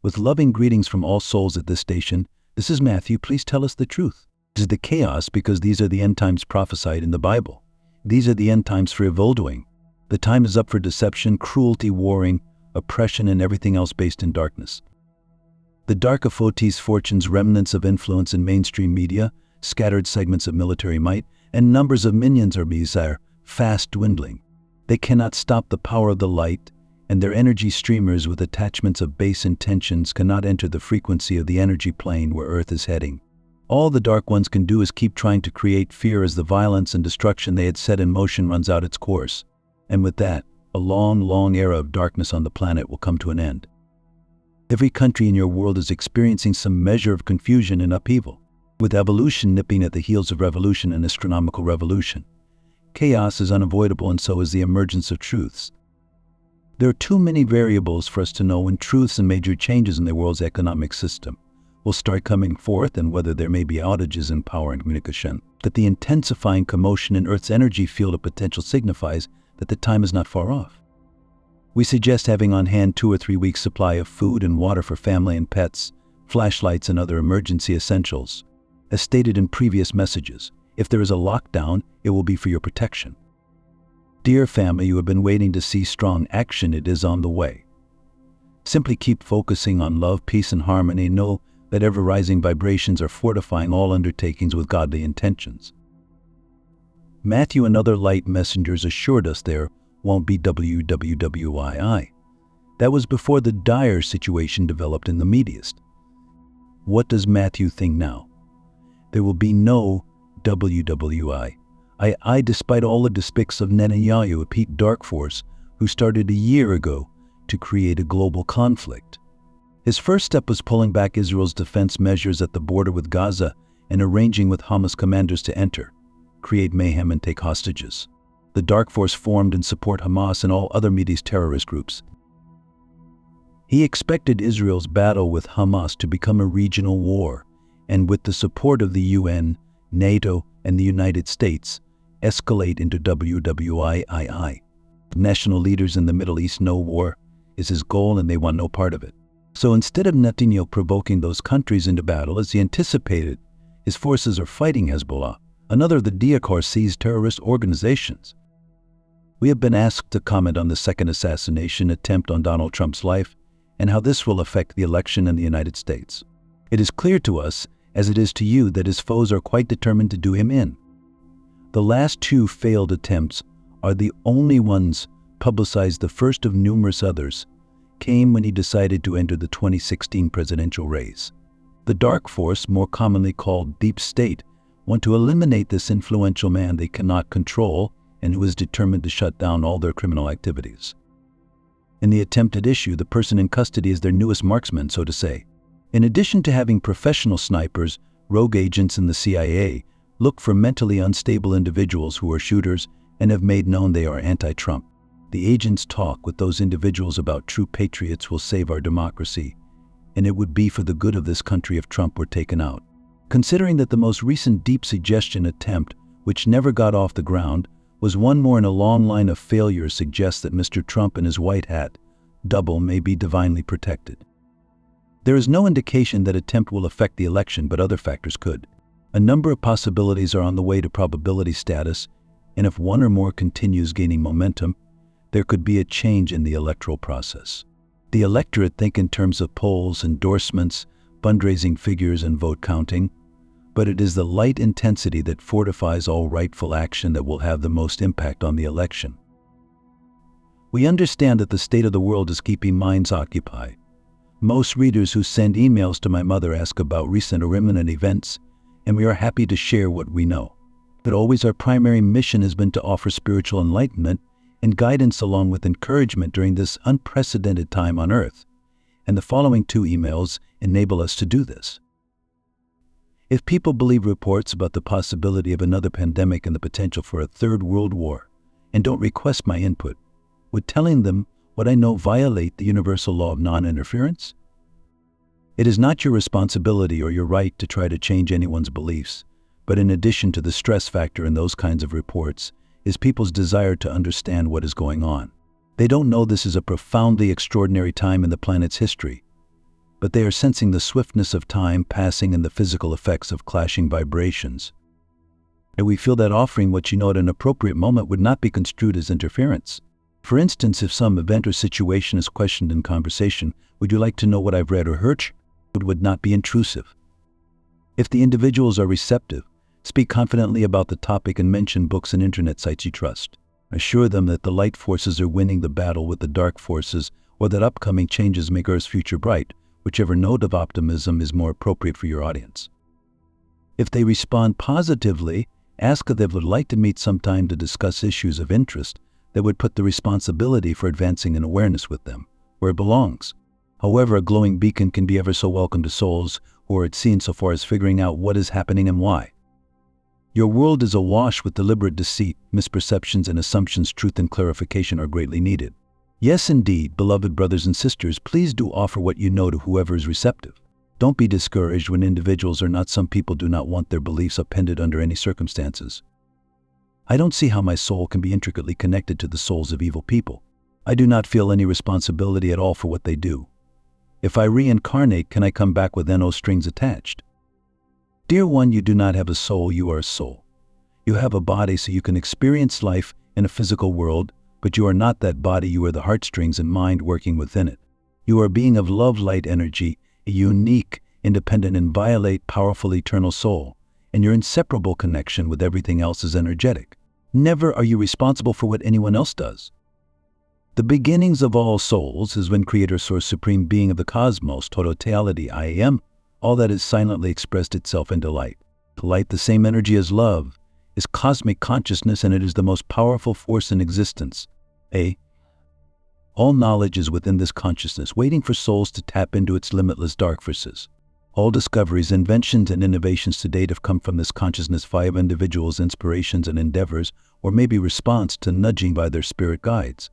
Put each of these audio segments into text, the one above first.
With loving greetings from all souls at this station, this is Matthew. Please tell us the truth. This is the chaos because these are the end times prophesied in the Bible. These are the end times for evil doing. The time is up for deception, cruelty, warring, oppression, and everything else based in darkness. The dark Aphotes fortunes, remnants of influence in mainstream media, scattered segments of military might, and numbers of minions are fast dwindling. They cannot stop the power of the light, and their energy streamers with attachments of base intentions cannot enter the frequency of the energy plane where Earth is heading. All the dark ones can do is keep trying to create fear as the violence and destruction they had set in motion runs out its course. And with that, a long, long era of darkness on the planet will come to an end. Every country in your world is experiencing some measure of confusion and upheaval, with evolution nipping at the heels of revolution and astronomical revolution. Chaos is unavoidable, and so is the emergence of truths. There are too many variables for us to know when truths and major changes in the world's economic system will start coming forth, and whether there may be outages in power and communication. That the intensifying commotion in Earth's energy field of potential signifies that the time is not far off. We suggest having on hand 2 or 3 weeks' supply of food and water for family and pets, flashlights and other emergency essentials. As stated in previous messages, if there is a lockdown, it will be for your protection. Dear family, you have been waiting to see strong action. It is on the way. Simply keep focusing on love, peace, and harmony. Know that ever-rising vibrations are fortifying all undertakings with godly intentions. Matthew and other light messengers assured us there won't be WWWII. That was before the dire situation developed in the Mediast. What does Matthew think now? There will be no WWI. Despite all the despics of Netanyahu, a Pete Dark Force, who started a year ago to create a global conflict. His first step was pulling back Israel's defense measures at the border with Gaza and arranging with Hamas commanders to enter, create mayhem, and take hostages. The Dark Force formed in support Hamas and all other Mideast terrorist groups. He expected Israel's battle with Hamas to become a regional war, and with the support of the UN, NATO, and the United States, escalate into WWII. National leaders in the Middle East know war is his goal, and they want no part of it. So instead of Netanyahu provoking those countries into battle as he anticipated, his forces are fighting Hezbollah, another of the DRC's terrorist organizations. We have been asked to comment on the second assassination attempt on Donald Trump's life and how this will affect the election in the United States. It is clear to us, as it is to you, that his foes are quite determined to do him in. The last 2 failed attempts are the only ones publicized. The first of numerous others came when he decided to enter the 2016 presidential race. The Dark Force, more commonly called Deep State, want to eliminate this influential man they cannot control and who is determined to shut down all their criminal activities. In the attempted issue, the person in custody is their newest marksman, so to say. In addition to having professional snipers, rogue agents in the CIA look for mentally unstable individuals who are shooters and have made known they are anti-Trump. The agents talk with those individuals about true patriots will save our democracy, and it would be for the good of this country if Trump were taken out. Considering that the most recent deep suggestion attempt, which never got off the ground, was one more in a long line of failures, suggests that Mr. Trump and his white hat double may be divinely protected. There is no indication that attempt will affect the election, but other factors could. A number of possibilities are on the way to probability status, and if one or more continues gaining momentum, there could be a change in the electoral process. The electorate think in terms of polls, endorsements, fundraising figures, and vote counting, but it is the light intensity that fortifies all rightful action that will have the most impact on the election. We understand that the state of the world is keeping minds occupied. Most readers who send emails to my mother ask about recent or imminent events, and we are happy to share what we know. But always our primary mission has been to offer spiritual enlightenment and guidance along with encouragement during this unprecedented time on Earth, and the following 2 emails enable us to do this. If people believe reports about the possibility of another pandemic and the potential for a 3rd world war, and don't request my input, would telling them what I know violate the universal law of non-interference? It is not your responsibility or your right to try to change anyone's beliefs, but in addition to the stress factor in those kinds of reports is people's desire to understand what is going on. They don't know this is a profoundly extraordinary time in the planet's history. but they are sensing the swiftness of time passing and the physical effects of clashing vibrations. And we feel that offering what you know at an appropriate moment would not be construed as interference. For instance, if some event or situation is questioned in conversation, would you like to know what I've read or heard? It would not be intrusive. If the individuals are receptive, speak confidently about the topic and mention books and internet sites you trust. Assure them that the light forces are winning the battle with the dark forces, or that upcoming changes make Earth's future bright, whichever note of optimism is more appropriate for your audience. If they respond positively, ask if they would like to meet sometime to discuss issues of interest that would put the responsibility for advancing an awareness with them where it belongs. However, a glowing beacon can be ever so welcome to souls who are at sea insofar as figuring out what is happening and why. Your world is awash with deliberate deceit, misperceptions, and assumptions. Truth and clarification are greatly needed. Yes, indeed, beloved brothers and sisters, please do offer what you know to whoever is receptive. Don't be discouraged when individuals are not. Some people do not want their beliefs appended under any circumstances. I don't see how my soul can be intricately connected to the souls of evil people. I do not feel any responsibility at all for what they do. If I reincarnate, can I come back with no strings attached? Dear one, you do not have a soul, you are a soul. You have a body so you can experience life in a physical world, but you are not that body. You are the heartstrings and mind working within it. You are a being of love, light, energy, a unique, independent, inviolate, powerful, eternal soul, and your inseparable connection with everything else is energetic. Never are you responsible for what anyone else does. The beginnings of all souls is when Creator, Source, Supreme Being of the cosmos, totality, I am, all that is silently expressed itself into light. Light, the same energy as love, is cosmic consciousness, and it is the most powerful force in existence. All knowledge is within this consciousness, waiting for souls to tap into its limitless dark forces. All discoveries, inventions, and innovations to date have come from this consciousness via individuals' inspirations and endeavors, or maybe response to nudging by their spirit guides.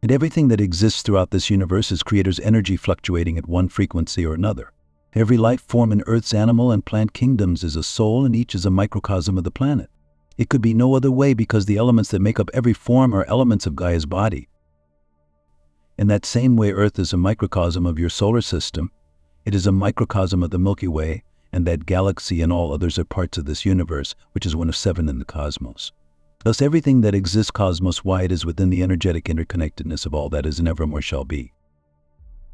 And everything that exists throughout this universe is Creator's energy fluctuating at one frequency or another. Every life form in Earth's animal and plant kingdoms is a soul, and each is a microcosm of the planet. It could be no other way because the elements that make up every form are elements of Gaia's body. In that same way, Earth is a microcosm of your solar system. It is a microcosm of the Milky Way, and that galaxy and all others are parts of this universe, which is one of 7 in the cosmos. Thus, everything that exists cosmos-wide is within the energetic interconnectedness of all that is and evermore shall be.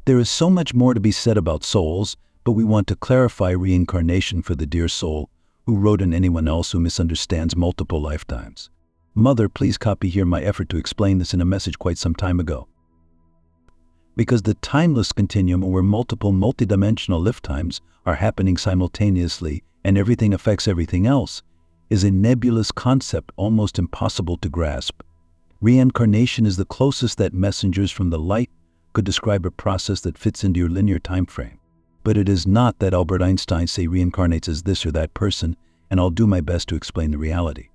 There is so much more to be said about souls, but we want to clarify reincarnation for the dear soul who wrote and anyone else who misunderstands multiple lifetimes. Mother, please copy here my effort to explain this in a message quite some time ago. Because the timeless continuum where multiple multidimensional lifetimes are happening simultaneously and everything affects everything else is a nebulous concept almost impossible to grasp. Reincarnation is the closest that messengers from the light could describe a process that fits into your linear time frame. But it is not that Albert Einstein say reincarnates as this or that person, and I'll do my best to explain the reality.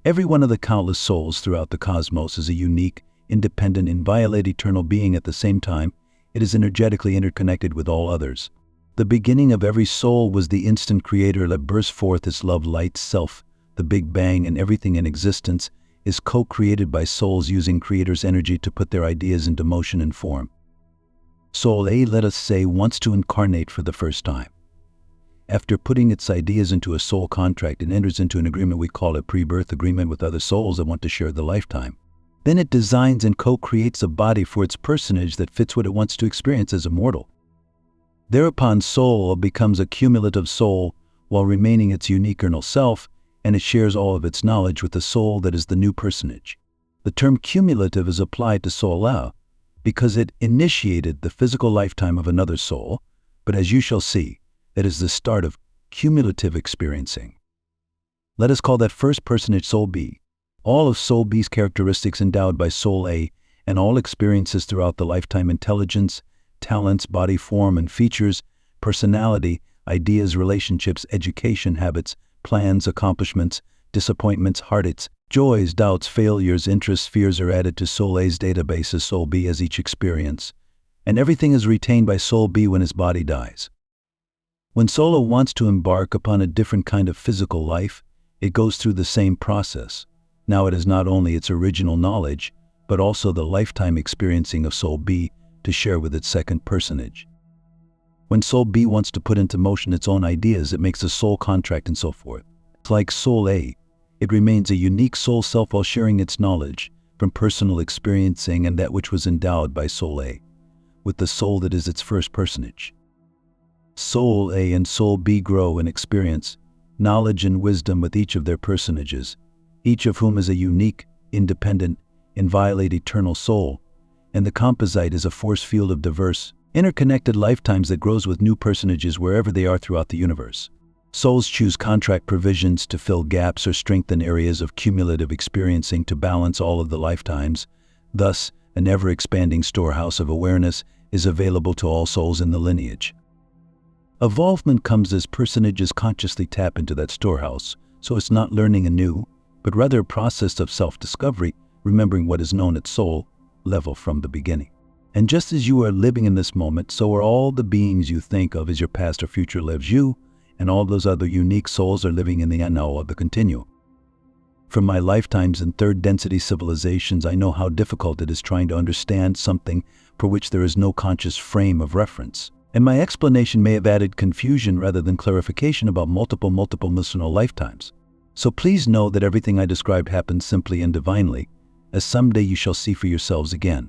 Every one of the countless souls throughout the cosmos is a unique, independent, inviolate, eternal being. At the same time, it is energetically interconnected with all others. The beginning of every soul was the instant Creator that burst forth its love light self. The Big Bang and everything in existence is co-created by souls using Creator's energy to put their ideas into motion and form. Soul A, let us say, wants to incarnate for the first time. After putting its ideas into a soul contract, it enters into an agreement we call a pre-birth agreement with other souls that want to share the lifetime. Then it designs and co-creates a body for its personage that fits what it wants to experience as a mortal. Thereupon soul becomes a cumulative soul while remaining its unique eternal self, and it shares all of its knowledge with the soul that is the new personage. The term cumulative is applied to soul A because it initiated the physical lifetime of another soul, but as you shall see, that is the start of cumulative experiencing. Let us call that first personage soul B. All of soul B's characteristics endowed by soul A and all experiences throughout the lifetime: intelligence, talents, body form and features, personality, ideas, relationships, education, habits, plans, accomplishments, disappointments, heartaches, joys, doubts, failures, interests, fears are added to Soul A's database as Soul B as each experience, and everything is retained by Soul B when his body dies. When Soul A wants to embark upon a different kind of physical life, it goes through the same process. Now it is not only its original knowledge, but also the lifetime experiencing of Soul B to share with its second personage. When soul B wants to put into motion its own ideas, it makes a soul contract and so forth. It's like soul A. It remains a unique soul self while sharing its knowledge from personal experiencing and that which was endowed by soul A, with the soul that is its first personage. Soul A and soul B grow in experience, knowledge and wisdom with each of their personages, each of whom is a unique, independent, inviolate eternal soul, and the composite is a force field of diverse, interconnected lifetimes that grows with new personages wherever they are throughout the universe. Souls choose contract provisions to fill gaps or strengthen areas of cumulative experiencing to balance all of the lifetimes. Thus, an ever-expanding storehouse of awareness is available to all souls in the lineage. Evolvement comes as personages consciously tap into that storehouse, so it's not learning anew, but rather a process of self-discovery, remembering what is known at soul level from the beginning. And just as you are living in this moment, so are all the beings you think of as your past or future lives you, and all those other unique souls are living in the unknown of the continuum. From my lifetimes in third-density civilizations, I know how difficult it is trying to understand something for which there is no conscious frame of reference. And my explanation may have added confusion rather than clarification about multiple missional lifetimes. So please know that everything I described happened simply and divinely, as someday you shall see for yourselves again.